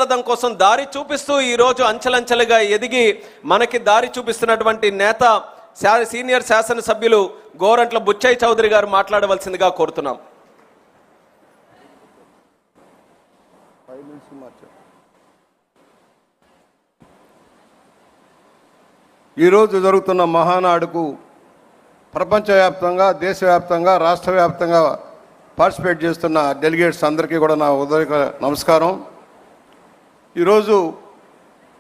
ప్రజాపదం కోసం దారి చూపిస్తూ ఈరోజు అంచెలంచెలుగా ఎదిగి మనకి దారి చూపిస్తున్నటువంటి నేత సీనియర్ శాసనసభ్యులు గోరంట్ల బుచ్చయ్య చౌదరి గారు మాట్లాడవలసిందిగా కోరుతున్నాం. ఈరోజు జరుగుతున్న మహానాడుకు ప్రపంచవ్యాప్తంగా, దేశవ్యాప్తంగా, రాష్ట్ర వ్యాప్తంగా పార్టిసిపేట్ చేస్తున్న డెలిగేట్స్ అందరికీ కూడా నా ఉదయ నమస్కారం. ఈరోజు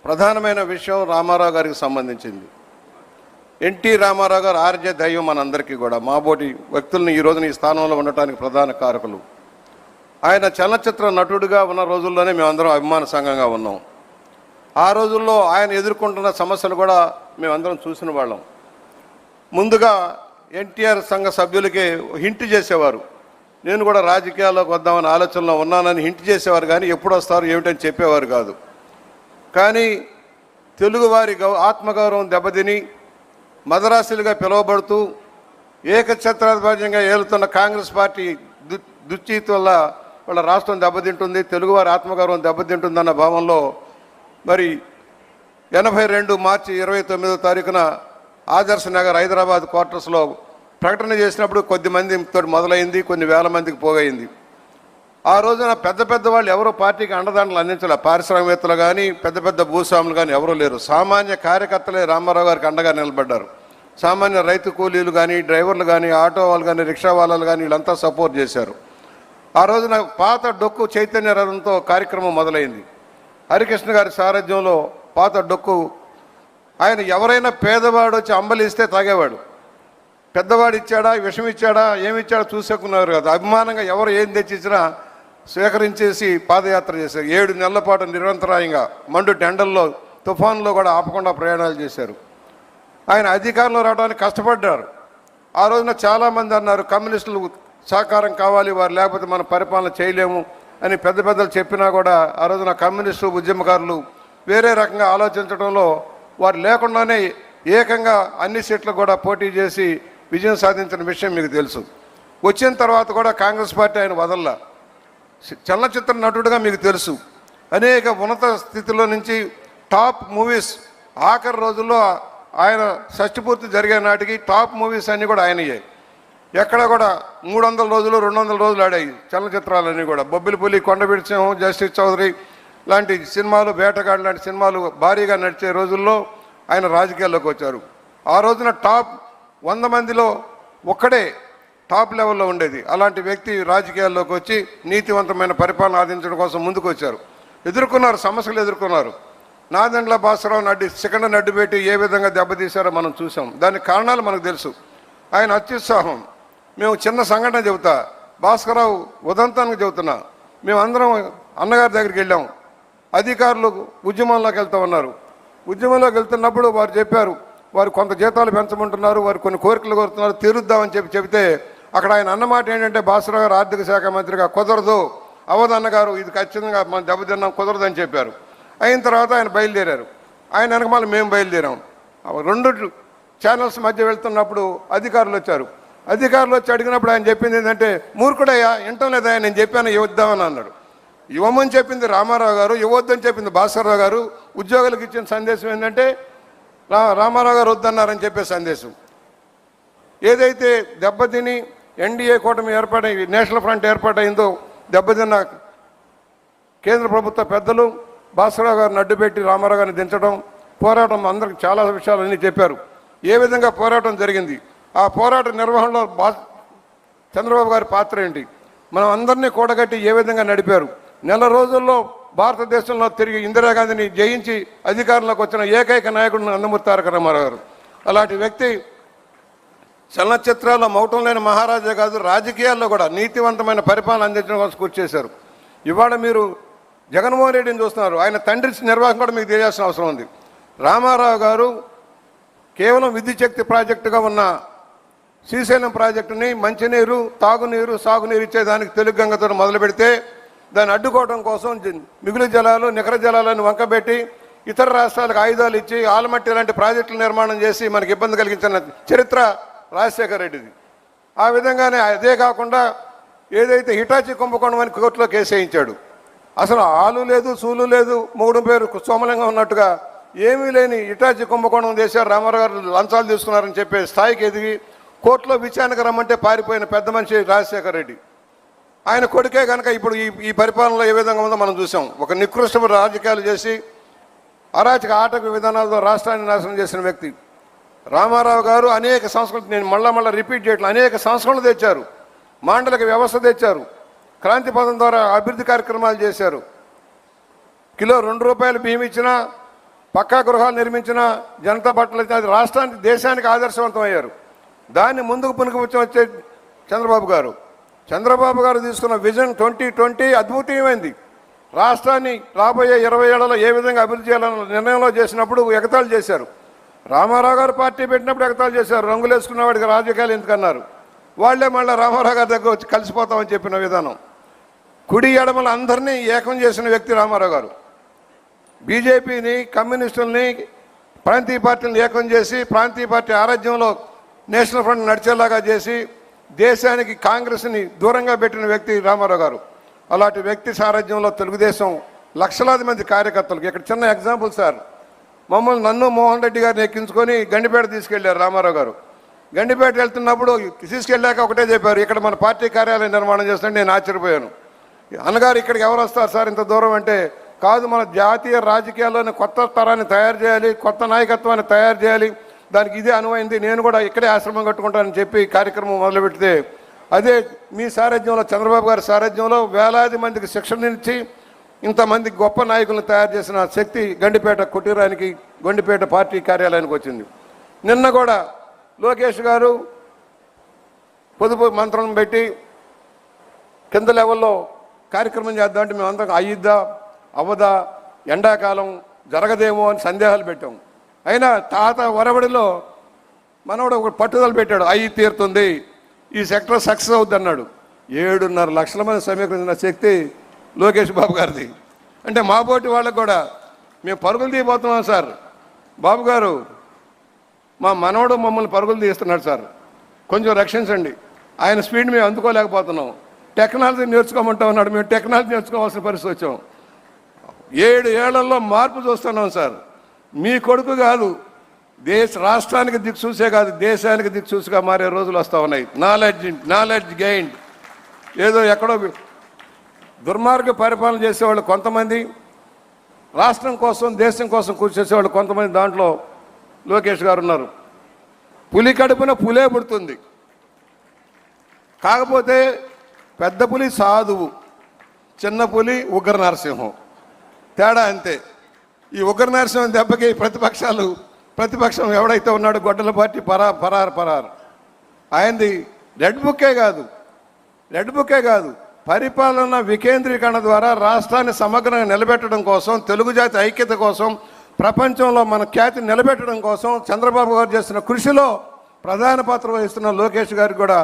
ప్రధానమైన విషయం రామారావు గారికి సంబంధించింది. ఎన్టీ రామారావు గారు ఆర్జే దైవం మనందరికీ కూడా, మాబోటి వ్యక్తుల్ని ఈ రోజున ఈ స్థానంలో ఉండటానికి ప్రధాన కారకులు. ఆయన చలనచిత్ర నటుడిగా ఉన్న రోజుల్లోనే మేమందరం అభిమాన సంఘంగా ఉన్నాం. ఆ రోజుల్లో ఆయన ఎదుర్కొంటున్న సమస్యలు కూడా మేమందరం చూసిన వాళ్ళం. ముందుగా ఎన్టీఆర్ సంఘ సభ్యులకి హింట్ చేసేవారు. నేను కూడా రాజకీయాల్లోకి వద్దామని ఆలోచనలో ఉన్నానని హింట్ చేసేవారు, కానీ ఎప్పుడు వస్తారు ఏమిటని చెప్పేవారు కాదు. కానీ తెలుగువారి ఆత్మగౌరవం దెబ్బతిని మదరాసులుగా పిలువబడుతూ ఏకఛత్రాధిపత్యంగా ఏలుతున్న కాంగ్రెస్ పార్టీ దుశ్చీతి వల్ల వాళ్ళ రాష్ట్రం దెబ్బతింటుంది, తెలుగువారి ఆత్మగౌరవం దెబ్బతింటుందన్న భావంలో మరి 82 మార్చి 29వ తారీఖున ఆదర్శ నగర్ హైదరాబాద్ క్వార్టర్స్లో ప్రకటన చేసినప్పుడు కొద్ది మందితో మొదలైంది, కొన్ని వేల మందికి పోగైంది. ఆ రోజున పెద్ద పెద్ద వాళ్ళు ఎవరో పార్టీకి అండదండలు అందించలే. పారిశ్రామికవేత్తలు కానీ పెద్ద పెద్ద భూస్వాములు కానీ ఎవరూ లేరు. సామాన్య కార్యకర్తలే రామారావు గారికి అండగా నిలబడ్డారు. సామాన్య రైతు కూలీలు కానీ, డ్రైవర్లు కానీ, ఆటో వాళ్ళు కానీ, రిక్షా వాళ్ళు కానీ వీళ్ళంతా సపోర్ట్ చేశారు. ఆ రోజున పాత డొక్కు చైతన్య రథంతో కార్యక్రమం మొదలైంది. హరికృష్ణ గారి సారథ్యంలో పాత డొక్కు. ఆయన ఎవరైనా పేదవాడు వచ్చి అంబలిస్తే తాగేవాడు. పెద్దవాడు ఇచ్చాడా, విషం ఇచ్చాడా, ఏమిచ్చాడో చూసేకున్నారు కదా. అభిమానంగా ఎవరు ఏం తెచ్చిచ్చినా స్వీకరించేసి పాదయాత్ర చేశారు. 7 నెలల పాటు నిరంతరాయంగా మండు టెండల్లో, తుఫాన్లో కూడా ఆపకుండా ప్రయాణాలు చేశారు. ఆయన అధికారంలో రావడానికి కష్టపడ్డారు. ఆ రోజున చాలామంది అన్నారు కమ్యూనిస్టులు సహకారం కావాలి, వారు లేకపోతే మన పరిపాలన చేయలేము అని పెద్ద పెద్దలు చెప్పినా కూడా ఆ రోజున కమ్యూనిస్టు ఉద్యమకారులు వేరే రకంగా ఆలోచించడంలో వారు లేకుండానే ఏకంగా అన్ని సీట్లు కూడా పోటీ చేసి విజయం సాధించిన విషయం మీకు తెలుసు. వచ్చిన తర్వాత కూడా కాంగ్రెస్ పార్టీ ఆయన వదల్లా. చలనచిత్ర నటుడిగా మీకు తెలుసు, అనేక ఉన్నత స్థితిలో నుంచి టాప్ మూవీస్ ఆఖరి రోజుల్లో ఆయన షష్టిపూర్తి జరిగే నాటికి టాప్ మూవీస్ అన్నీ కూడా ఆయనయ్యాయి. ఎక్కడ కూడా 300 రోజులు 200 రోజులు ఆడాయి చలనచిత్రాలన్నీ కూడా. బొబ్బిలిపులి, కొండవీటి సింహం, జస్టిస్ చౌదరి లాంటి సినిమాలు, వేటగాడు లాంటి సినిమాలు భారీగా నడిచే రోజుల్లో ఆయన రాజకీయాల్లోకి వచ్చారు. ఆ రోజున టాప్ 100 మందిలో ఒక్కడే టాప్ లెవెల్లో ఉండేది. అలాంటి వ్యక్తి రాజకీయాల్లోకి వచ్చి నీతివంతమైన పరిపాలన ఆదించడం కోసం ముందుకు వచ్చారు. ఎదుర్కొన్నారు, సమస్యలు ఎదుర్కొన్నారు. నాదెండ్ల భాస్కరరావు సెకండ్ నడ్డు పెట్టి ఏ విధంగా దెబ్బతీశారో మనం చూసాం. దానికి కారణాలు మనకు తెలుసు. ఆయన అత్యుత్సాహం. మేము చిన్న సంఘటన చెబుతా, భాస్కరరావు ఉదంతానికి చెబుతున్నా. మేమందరం అన్నగారి దగ్గరికి వెళ్ళాం. అధికారులు ఉద్యమంలోకి వెళ్తూ ఉన్నారు. ఉద్యమంలోకి వెళ్తున్నప్పుడు వారు చెప్పారు, వారు కొంత జీతాలు పెంచమంటున్నారు, వారు కొన్ని కోరికలు కోరుతున్నారు, తీరుద్దామని చెబితే అక్కడ ఆయన అన్నమాట ఏంటంటే, భాస్కరరావు గారు ఆర్థిక శాఖ మంత్రిగా కుదరదు, అవధన్నగారు ఇది ఖచ్చితంగా మనం దెబ్బతిన్నాం, కుదరదని చెప్పారు. అయిన తర్వాత ఆయన బయలుదేరారు. ఆయన వెనకమాల మేము బయలుదేరాం. 2 ఛానల్స్ మధ్య వెళ్తున్నప్పుడు అధికారులు వచ్చారు. అధికారులు వచ్చి అడిగినప్పుడు ఆయన చెప్పింది ఏంటంటే, మూర్ఖుడయ్యా, వింటం లేదా, నేను చెప్పాను ఇవ్వద్దామని అన్నాడు. ఇవ్వమని చెప్పింది రామారావు గారు, ఇవ్వద్దని చెప్పింది భాస్కరరావు గారు. ఉద్యోగులకు ఇచ్చిన సందేశం ఏంటంటే రామారావు గారు వద్దన్నారని చెప్పే సందేశం. ఏదైతే దెబ్బతిని ఎన్డీఏ కూటమి ఏర్పాటై నేషనల్ ఫ్రంట్ ఏర్పాటైందో, దెబ్బతిన్న కేంద్ర ప్రభుత్వ పెద్దలు భాస్కరరావు గారిని అడ్డుపెట్టి రామారావు గారిని దించడం, పోరాటం అందరికి చాలా విషయాలన్నీ చెప్పారు. ఏ విధంగా పోరాటం జరిగింది, ఆ పోరాట నిర్వహణలో చంద్రబాబు గారి పాత్ర ఏంటి, మనం అందరినీ కూడగట్టి ఏ విధంగా నడిపారు. నెల రోజుల్లో భారతదేశంలో తిరిగి ఇందిరాగాంధీని జయించి అధికారంలోకి వచ్చిన ఏకైక నాయకుడు నందమూరి తారక రామారావు గారు. అలాంటి వ్యక్తి చలనచిత్రాల్లో మౌటం లేని మహారాజే కాదు, రాజకీయాల్లో కూడా నీతివంతమైన పరిపాలన అందించడం కోసం కృషి చేశారు. ఇవాళ మీరు జగన్మోహన్ రెడ్డిని చూస్తున్నారు. ఆయన తండ్రి నిర్వాహకం కూడా మీకు తెలియాల్సిన అవసరం ఉంది. రామారావు గారు కేవలం విద్యుత్ శక్తి ప్రాజెక్టుగా ఉన్న శ్రీశైలం ప్రాజెక్టుని మంచినీరు, తాగునీరు, సాగునీరు ఇచ్చేదానికి తెలుగు గంగతో మొదలు పెడితే దాన్ని అడ్డుకోవడం కోసం మిగులు జలాలు, నికర జలాలను వంకబెట్టి ఇతర రాష్ట్రాలకు ఆయుధాలు ఇచ్చి ఆలమట్టి లాంటి ప్రాజెక్టుల నిర్మాణం చేసి మనకి ఇబ్బంది కలిగించిన చరిత్ర రాజశేఖర రెడ్డిది. ఆ విధంగానే అదే కాకుండా ఏదైతే హిటాచి కుంభకోణం అని కోర్టులో కేసు వేయించాడు, అసలు ఆలు లేదు సూలు లేదు మొగుడు పేరు సోమలింగం ఉన్నట్టుగా ఏమీ లేని ఇటాచి కుంభకోణం చేశారు, రామారావు గారు లంచాలు తీసుకున్నారని చెప్పే స్థాయికి ఎదిగి కోర్టులో విచారణకు రమ్మంటే పారిపోయిన పెద్ద మనిషి రాజశేఖర రెడ్డి. ఆయన కొడుకే కనుక ఇప్పుడు ఈ పరిపాలనలో ఏ విధంగా ఉందో మనం చూసాం. ఒక నికృష్ట రాజకీయాలు చేసి అరాచక ఆటక విధానాలతో రాష్ట్రాన్ని నాశనం చేసిన వ్యక్తి రామారావు గారు. అనేక సంస్కృతి, నేను మళ్ళా రిపీట్ చేయట్లేదు, అనేక సంస్కరణలు తెచ్చారు, మాండలిక వ్యవస్థ తెచ్చారు, క్రాంతి పథం ద్వారా అభివృద్ధి కార్యక్రమాలు చేశారు. కిలో ₹2 బియ్యం ఇచ్చినా, పక్కా గృహాలు నిర్మించిన, జనతా బట్టలు అది రాష్ట్రానికి దేశానికి ఆదర్శవంతం అయ్యారు. దాన్ని ముందుకు పునః చంద్రబాబు గారు తీసుకున్న విజన్ 2020 అద్భుతమైంది. రాష్ట్రాన్ని రాబోయే 20 ఏళ్లలో ఏ విధంగా అభివృద్ధి చేయాలన్న నిర్ణయంలో చేసినప్పుడు ఎగతాళి చేశారు. రామారావు గారు పార్టీ పెట్టినప్పుడు ఎగతాళి చేశారు. రంగులు వేసుకున్న వాడికి రాజకీయాలు ఎందుకన్నారు. వాళ్లే మళ్ళీ రామారావు గారి దగ్గర వచ్చి కలిసిపోతామని చెప్పిన విధానం. కుడి ఎడమల అందరినీ ఏకం చేసిన వ్యక్తి రామారావు గారు. బీజేపీని, కమ్యూనిస్టుల్ని, ప్రాంతీయ పార్టీలను ఏకం చేసి ప్రాంతీయ పార్టీ ఆరాధ్యంలో నేషనల్ ఫ్రంట్ నడిచేలాగా చేసి దేశానికి కాంగ్రెస్ని దూరంగా పెట్టిన వ్యక్తి రామారావు గారు. అలాంటి వ్యక్తి సారథ్యంలో తెలుగుదేశం లక్షలాది మంది కార్యకర్తలకు, ఇక్కడ చిన్న ఎగ్జాంపుల్ సార్, మమ్మల్ని నన్ను మోహన్ రెడ్డి గారిని ఎక్కించుకొని గండిపేట తీసుకెళ్లారు రామారావు గారు. గండిపేట వెళ్తున్నప్పుడు తీసుకెళ్ళాక ఒకటే చెప్పారు, ఇక్కడ మన పార్టీ కార్యాలయం నిర్మాణం చేస్తుంటే నేను ఆశ్చర్యపోయాను. అన్నగారు ఇక్కడికి ఎవరు వస్తారు సార్ ఇంత దూరం అంటే, కాదు మన జాతీయ రాజకీయాల్లోని కొత్త తరాన్ని తయారు చేయాలి, కొత్త నాయకత్వాన్ని తయారు చేయాలి, దానికి ఇదే అనువైంది, నేను కూడా ఇక్కడే ఆశ్రమం కట్టుకుంటానని చెప్పి కార్యక్రమం మొదలుపెడితే, అదే మీ సారథ్యంలో, చంద్రబాబు గారి సారథ్యంలో వేలాది మందికి శిక్షణ ఇచ్చి ఇంతమంది గొప్ప నాయకులను తయారు చేసిన శక్తి గండిపేట కుటీరానికి, గండిపేట పార్టీ కార్యాలయానికి వచ్చింది. నిన్న కూడా లోకేష్ గారు పొదుపు మంత్రం పెట్టి కింద లెవెల్లో కార్యక్రమం చేద్దామంటే మేమందరం అయ్యిద్దా అవ్వదా, ఎండాకాలం జరగదేమో అని సందేహాలు పెట్టాం. అయినా తాత వరవడిలో మనోడు ఒక పట్టుదల పెట్టాడు, అయ్యి తీరుతుంది, ఈ సెక్టర్ సక్సెస్ అవుద్ది అన్నాడు. 7.5 లక్షల మంది సమీకరించిన శక్తి లోకేష్ బాబు గారిది. అంటే మా పోటీ వాళ్ళకు కూడా మేము పరుగులు తీయబోతున్నాం సార్. బాబు గారు మా మనవడు మమ్మల్ని పరుగులు తీస్తున్నాడు సార్, కొంచెం రక్షించండి, ఆయన స్పీడ్ మేము అందుకోలేకపోతున్నాం, టెక్నాలజీ నేర్చుకోమంటా ఉన్నాడు. మేము టెక్నాలజీ నేర్చుకోవాల్సిన పరిస్థితి వచ్చాం. 7 ఏళ్లలో మార్పు చూస్తున్నాం సార్. మీ కొడుకు కాదు, రాష్ట్రానికి దిక్సూసే కాదు, దేశానికి దిక్సూసిగా మారే రోజులు వస్తూ ఉన్నాయి. Knowledge gained. ఏదో ఎక్కడో దుర్మార్గ పరిపాలన చేసేవాళ్ళు కొంతమంది, రాష్ట్రం కోసం దేశం కోసం కృషి చేసేవాళ్ళు కొంతమంది, దాంట్లో లోకేష్ గారు ఉన్నారు. పులి కడుపున పులే పుడుతుంది. కాకపోతే పెద్ద పులి సాధువు, చిన్న పులి ఉగ్ర నరసింహం, తేడా అంతే. ఈ ఉగ్ర నరసింహం దెబ్బకి ప్రతిపక్షం ఎవడైతే ఉన్నాడో గొడ్డల పార్టీ పరారు. ఆయనది రెడ్ బుక్కే కాదు, పరిపాలన వికేంద్రీకరణ ద్వారా రాష్ట్రాన్ని సమగ్రంగా నిలబెట్టడం కోసం, తెలుగు జాతి ఐక్యత కోసం, ప్రపంచంలో మన ఖ్యాతి నిలబెట్టడం కోసం చంద్రబాబు గారు చేస్తున్న కృషిలో ప్రధాన పాత్ర వహిస్తున్న లోకేష్ గారికి కూడా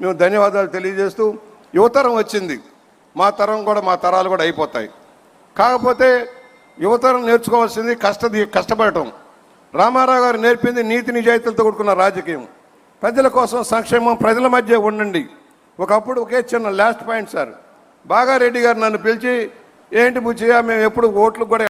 మేము ధన్యవాదాలు తెలియజేస్తూ, యువతరం వచ్చింది, మా తరాలు కూడా అయిపోతాయి. కాకపోతే యువతరం నేర్చుకోవాల్సింది కష్టపడటం. రామారావు గారు నేర్పింది నీతి నిజాయితీలతో కూడుకున్న రాజకీయం, ప్రజల కోసం సంక్షేమం, ప్రజల మధ్య ఉండండి. ఒకప్పుడు ఒకే చిన్న లాస్ట్ పాయింట్ సార్, బాగా రెడ్డి గారు నన్ను పిలిచి, ఏంటి బుచ్చయ్య మేము ఎప్పుడు ఓట్లు కూడా